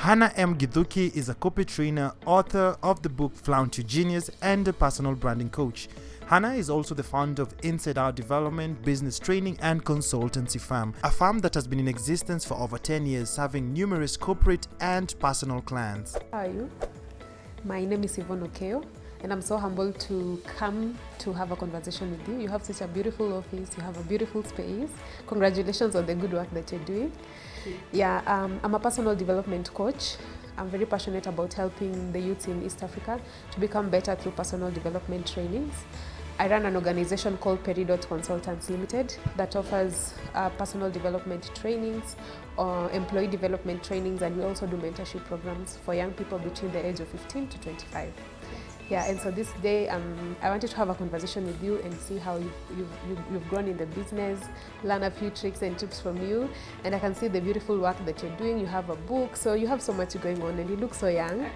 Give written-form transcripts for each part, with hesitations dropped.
Hannah M. Githuki is a corporate trainer, author of the book Flaunt Your Genius, and a personal branding coach. Hannah is also the founder of Inside Out Development, business training and consultancy firm, a firm that has been in existence for over 10 years, serving numerous corporate and personal clients. How are you? My name is Yvonne Okeo, and I'm so humbled to come to have a conversation with you. You have such a beautiful office, you have a beautiful space. Congratulations on the good work that you're doing. Yeah, I'm a personal development coach. I'm very passionate about helping the youth in East Africa to become better through personal development trainings. I run an organization called Peridot Consultants Limited that offers personal development trainings, employee development trainings, and we also do mentorship programs for young people between the age of 15 to 25. Yeah, and so this day I wanted to have a conversation with you and see how you've grown in the business, learn a few tricks and tips from you, and I can see the beautiful work that you're doing. You have a book, so you have so much going on and you look so young.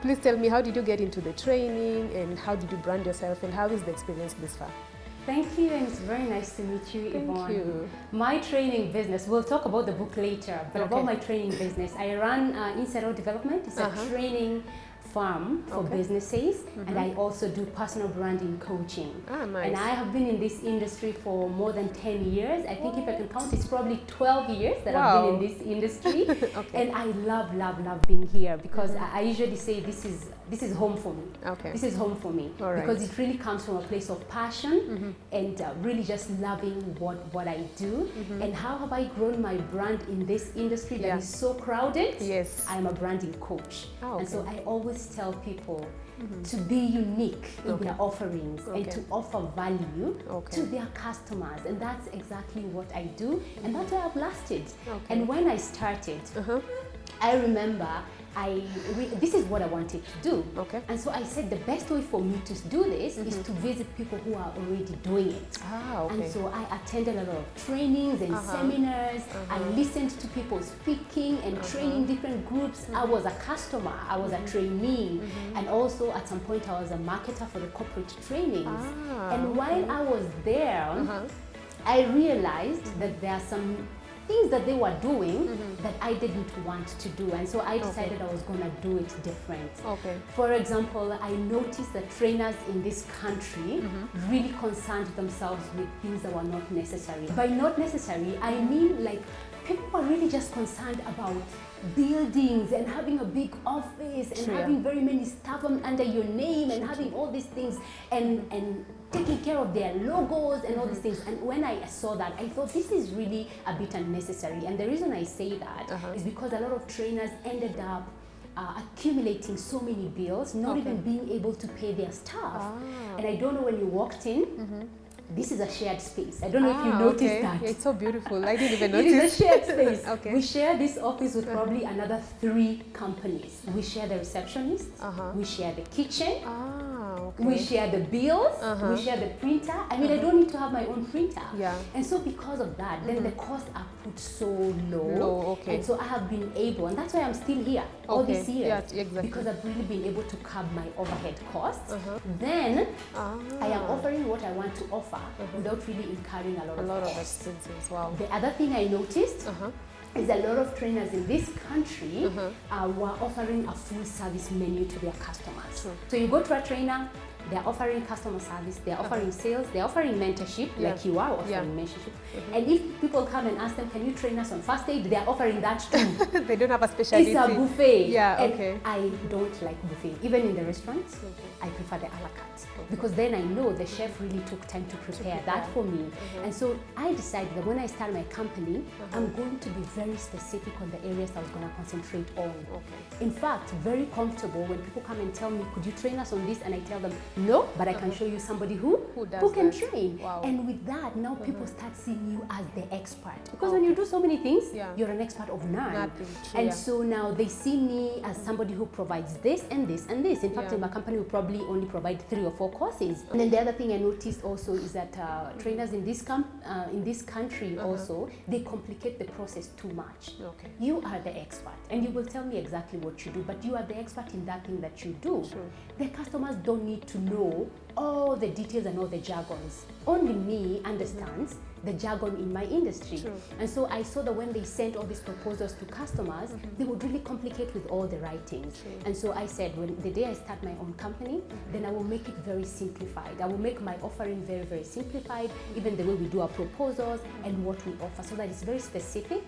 Please tell me, how did you get into the training and how did you brand yourself and how is the experience this far? Thank you, and it's very nice to meet you, Yvonne. Thank you. My training business, we'll talk about the book later, but about my training business, I run Inside Out Development. It's a training firm for businesses, and I also do personal branding coaching. Nice. And I have been in this industry for more than 10 years. I think if I can count, it's probably 12 years that I've been in this industry. And I love being here because I usually say this is home for me. This is home for me because it really comes from a place of passion and really just loving what I do. And how have I grown my brand in this industry that is so crowded? Yes. I'm a branding coach. And so I always tell people to be unique in their offerings and to offer value to their customers, and that's exactly what I do, and that's why I've lasted. And when I started, I remember this is what I wanted to do. And so I said the best way for me to do this is to visit people who are already doing it. And so I attended a lot of trainings and seminars. I listened to people speaking and training different groups. I was a customer, I was a trainee, and also at some point I was a marketer for the corporate trainings. And while I was there, I realized that there are some things that they were doing that I didn't want to do, and so I decided I was going to do it different. For example, I noticed that trainers in this country really concerned themselves with things that were not necessary. By not necessary, I mean like people were really just concerned about buildings and having a big office and having very many staff under your name and having all these things and taking care of their logos and all these things. And when I saw that, I thought this is really a bit unnecessary. And the reason I say that is because a lot of trainers ended up accumulating so many bills, not even being able to pay their staff. And I don't know, when you walked in, this is a shared space. I don't know if you noticed that. Yeah, it's so beautiful. I didn't even notice. It is a shared space. We share this office with probably another 3 companies. We share the receptionist, we share the kitchen, we share the bills, we share the printer. I mean, I don't need to have my own printer. And so because of that, then the costs are put so low. And so I have been able, and that's why I'm still here all these years, because I've really been able to curb my overhead costs. Then I am offering what I want to offer without really incurring a lot of expenses. Wow. The other thing I noticed is a lot of trainers in this country were offering a full service menu to their customers. So you go to a trainer, they're offering customer service, they're offering sales, they're offering mentorship, like you are offering mentorship. And if people come and ask them, can you train us on first aid, they're offering that too. They don't have a specialty. It's a buffet. And I don't like buffet. Even in the restaurants, I prefer the a la carte. Because then I know the chef really took time to prepare that for me. And so I decided that when I start my company, I'm going to be very specific on the areas I was going to concentrate on. In fact, very comfortable when people come and tell me, could you train us on this? And I tell them, no, but I can show you somebody who can train. And with that, now people start seeing you as the expert. Because when you do so many things, you're an expert of none. And so now they see me as somebody who provides this and this and this. In fact, in my company, we probably only provide 3 or 4 courses. And then the other thing I noticed also is that trainers in this country also, they complicate the process too much. You are the expert, and you will tell me exactly what you do, but you are the expert in that thing that you do. The customers don't need to know all the details and all the jargons. Only me understands the jargon in my industry. True. And so I saw that when they sent all these proposals to customers, they would really complicate with all the writings. True. And so I said, when the day I start my own company, then I will make it very simplified. I will make my offering very, very simplified, even the way we do our proposals and what we offer, so that it's very specific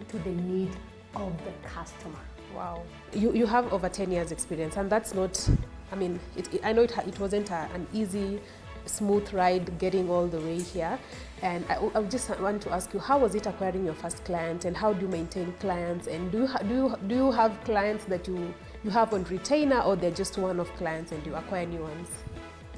to the need of the customer. Wow. You have over 10 years experience, and that's not, I mean, I know it wasn't an easy, smooth ride getting all the way here. And I just want to ask you, how was it acquiring your first client, and how do you maintain clients? And do you have clients that you have on retainer, or they're just one-off clients and you acquire new ones?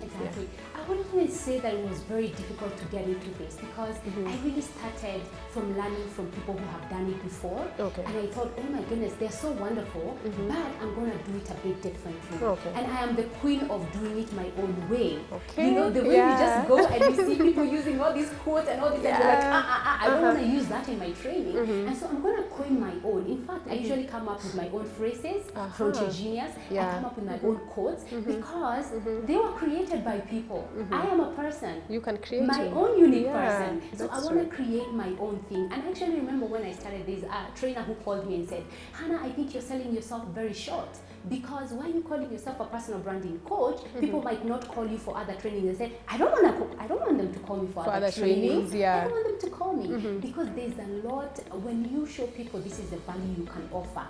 Exactly. Yeah. I wouldn't even say that it was very difficult to get into this, because I really started from learning from people who have done it before. Okay. And I thought, oh my goodness, they're so wonderful, but I'm going to do it a bit differently. Okay. And I am the queen of doing it my own way. Okay. You know, the way we just go and we see people using all these quotes and all this, and we're like, I don't want to use that in my training. And so I'm going to coin my own. In fact, I usually come up with my own phrases from Genius. I come up with my own quotes because they were created by people. I am a person. You can create my own unique person. So I want to create my own thing. And I actually remember when I started this, a trainer who called me and said, Hannah, I think you're selling yourself very short, because why are you calling yourself a personal branding coach? People might not call you for other trainings. They said, I don't want them to call me for other trainings. I don't want them to call me because there's a lot. When you show people this is the value you can offer,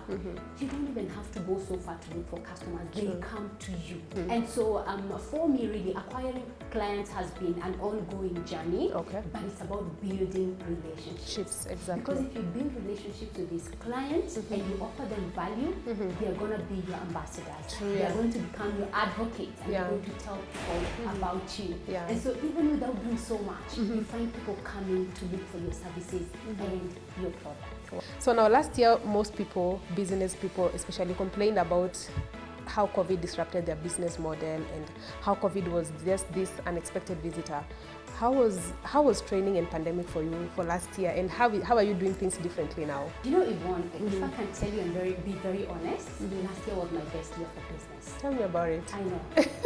you don't even have to go so far to look for customers. They come to you. And so for me, really, acquiring clients has been an ongoing journey. Okay. But it's about building relationships. Exactly. Because if you build relationships with these clients and you offer them value, they're going to be your ambassadors. They are going to become your advocates, and they're going to tell people about you. And so even without doing so much, you find people coming to look for your services and your product. So now last year, most people, business people especially, complained about how COVID disrupted their business model and how COVID was just this unexpected visitor. How was training and pandemic for you for last year, and how are you doing things differently now? You know, Yvonne, if I can tell you and be very honest, last year was my best year for business. Tell me about it.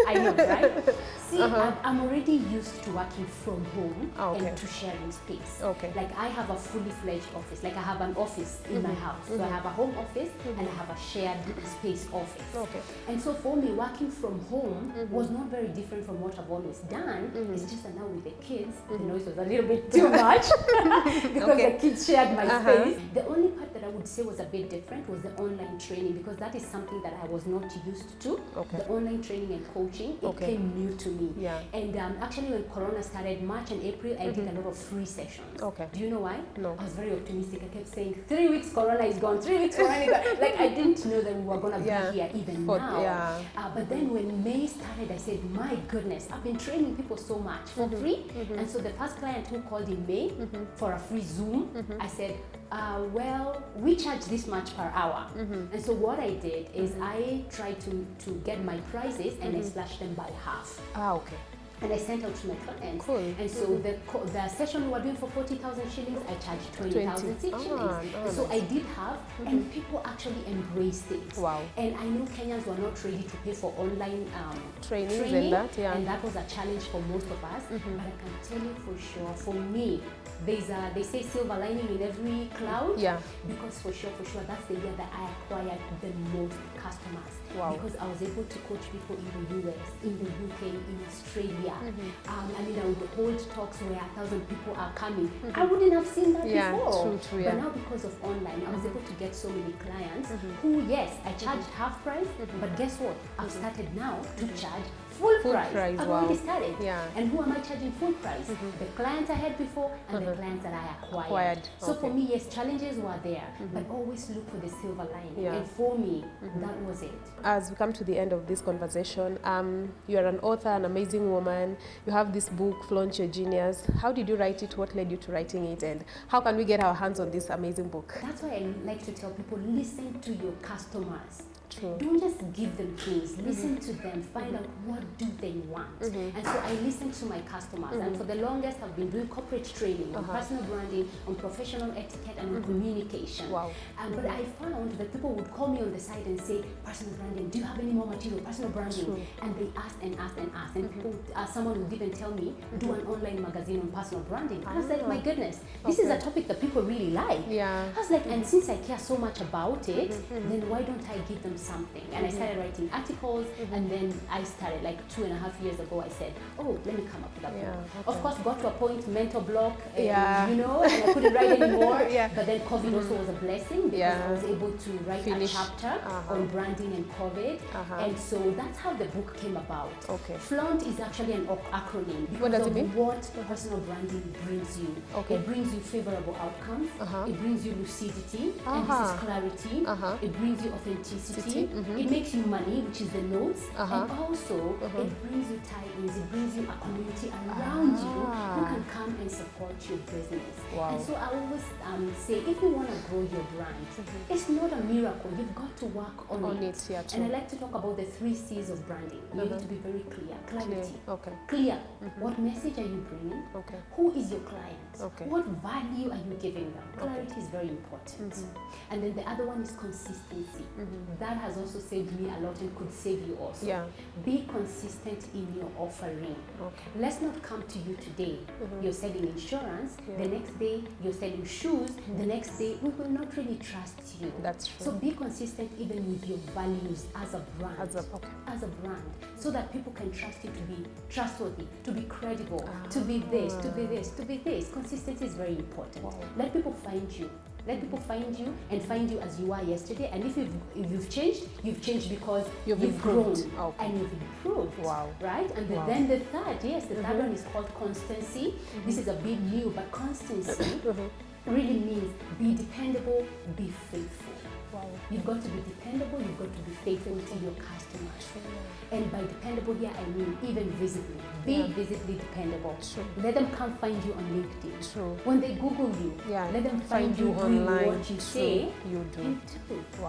I know, right? See, I'm already used to working from home and to sharing space. Okay. Like I have a fully fledged office. Like I have an office in my house. So I have a home office and I have a shared space office. Okay. And so for me, working from home was not very different from what I've always done. It's just that now with the kids, the noise was a little bit too much because the kids shared my space. The only part that I would say was a bit different was the online training, because that is something that I was not used to. The online training and coaching, it came new to me. And actually when Corona started, March and April, I did a lot of free sessions. Do you know why? No. I was very optimistic. I kept saying, 3 weeks Corona is gone, 3 weeks Corona is gone. Like I didn't know that we were going to be here even now. But then when May started, I said, my goodness, I've been training people so much for free. And so the first client who called in May for a free Zoom, I said, well, we charge this much per hour. And so what I did is I tried to get my prices and I slashed them by half. Okay. And I sent out to my clients. Cool. And so the session we were doing for 40,000 shillings, I charged 20,000 shillings. And so I did have, and people actually embraced it. Wow. And I know Kenyans were not ready to pay for online training. And that was a challenge for most of us. But I can tell you for sure, for me, they say silver lining in every cloud. Because for sure, that's the year that I acquired the most customers. Wow. Because I was able to coach people in the US, in the UK, in Australia. I mean, I would hold talks where 1,000 people are coming. I wouldn't have seen that before. True, but now because of online, I was able to get so many clients who, yes, I charged half price, but guess what? I've started now to charge full price. I've already started. And who am I charging full price? The clients I had before and the clients that I acquired. So for me, yes, challenges were there, but always look for the silver lining. And for me, that was it. As we come to the end of this conversation, you are an author, an amazing woman. You have this book, Flaunt Your Genius. How did you write it? What led you to writing it? And how can we get our hands on this amazing book? That's why I like to tell people, listen to your customers. True. Don't just give them things. Listen to them. Find out what do they want. And so I listen to my customers. And for the longest, I've been doing corporate training on personal branding, on professional etiquette, and on communication. Wow. But I found that people would call me on the side and say, personal branding, do you have any more material? Personal branding. True. And they ask and ask and ask. And people, someone would even tell me, do an online magazine on personal branding. And I was like, my goodness, this is a topic that people really like. Yeah. I was like, and since I care so much about it, then why don't I give them something? And I started writing articles, and then I started like 2.5 years ago. I said, oh, let me come up with a book. Of course, got to a point, mental block, you know, and I couldn't write anymore. But then COVID also was a blessing because I was able to write a chapter on branding and COVID, and so that's how the book came about. Okay. Flaunt is actually an acronym because What does it of mean? what personal branding brings you. Okay. It brings you favorable outcomes. It brings you lucidity, and this is clarity. It brings you authenticity. It makes you money, which is the notes, and also it brings you tie-ins. It brings you a community around you who can come and support your business. Wow. And so I always say, if you want to grow your brand, it's not a miracle. You've got to work on it. Yeah, and I like to talk about the 3 C's of branding. You need to be very clear. Clarity. Okay. Clear. What message are you bringing? Okay. Who is your client? Okay. What value are you giving them? Clarity is very important. And then the other one is consistency. That has also saved me a lot and could save you also. Yeah. Be consistent in your offering. Okay. Let's not come to you today. You're selling insurance. The next day you're selling shoes. The next day we will not really trust you. That's true. So be consistent even with your values as a brand. As a brand, so that people can trust you to be trustworthy, to be credible, to be this, to be this, to be this. Consistency is very important. Let people find you. Let people find you and find you as you are yesterday. And if you've changed because you've grown and you've improved. Wow. Right? And then the third, the third one is called constancy. This is a big new, but constancy really means be dependable, be faithful. Wow. You've got to be dependable, you've got to be faithful to your customers. And by dependable here, I mean even visibly. Be visibly dependable. Let them come find you on LinkedIn. When they Google you, let them find you online. What you say, you do.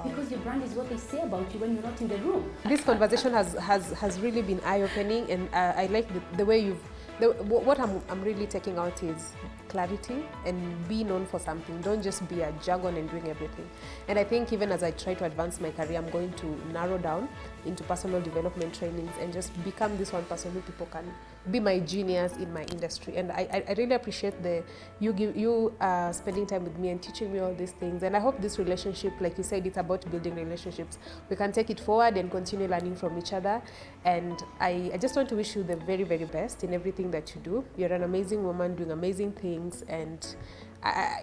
Because your brand is what they say about you when you're not in the room. This conversation has really been eye-opening, and I like the way what I'm really taking out is clarity and be known for something. Don't just be a jargon and doing everything. And I think even as I try to advance my career, I'm going to narrow down into personal development trainings and just become this one person who people can be my genius in my industry. And I really appreciate you spending time with me and teaching me all these things. And I hope this relationship, like you said, it's about building relationships. We can take it forward and continue learning from each other. And I just want to wish you the very, very best in everything that you do. You're an amazing woman doing amazing things, and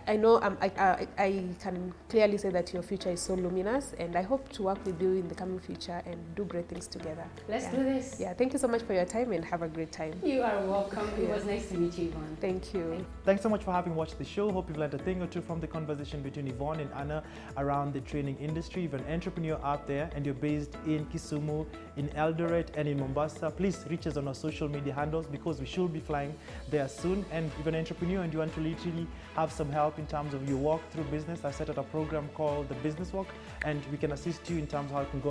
I know I can clearly say that your future is so luminous, and I hope to work with you in the coming future and do great things together. Let's do this. Yeah, thank you so much for your time and have a great time. You are welcome. It was nice to meet you, Yvonne. Thank you. Thanks so much for having watched the show. Hope you've learned a thing or two from the conversation between Yvonne and Anna around the training industry. If you're an entrepreneur out there and you're based in Kisumu, in Eldoret, and in Mombasa, please reach us on our social media handles because we should be flying there soon. And if you're an entrepreneur and you want to literally have some help in terms of your walk through business, I set up a program called the Business Walk, and we can assist you in terms of how you can go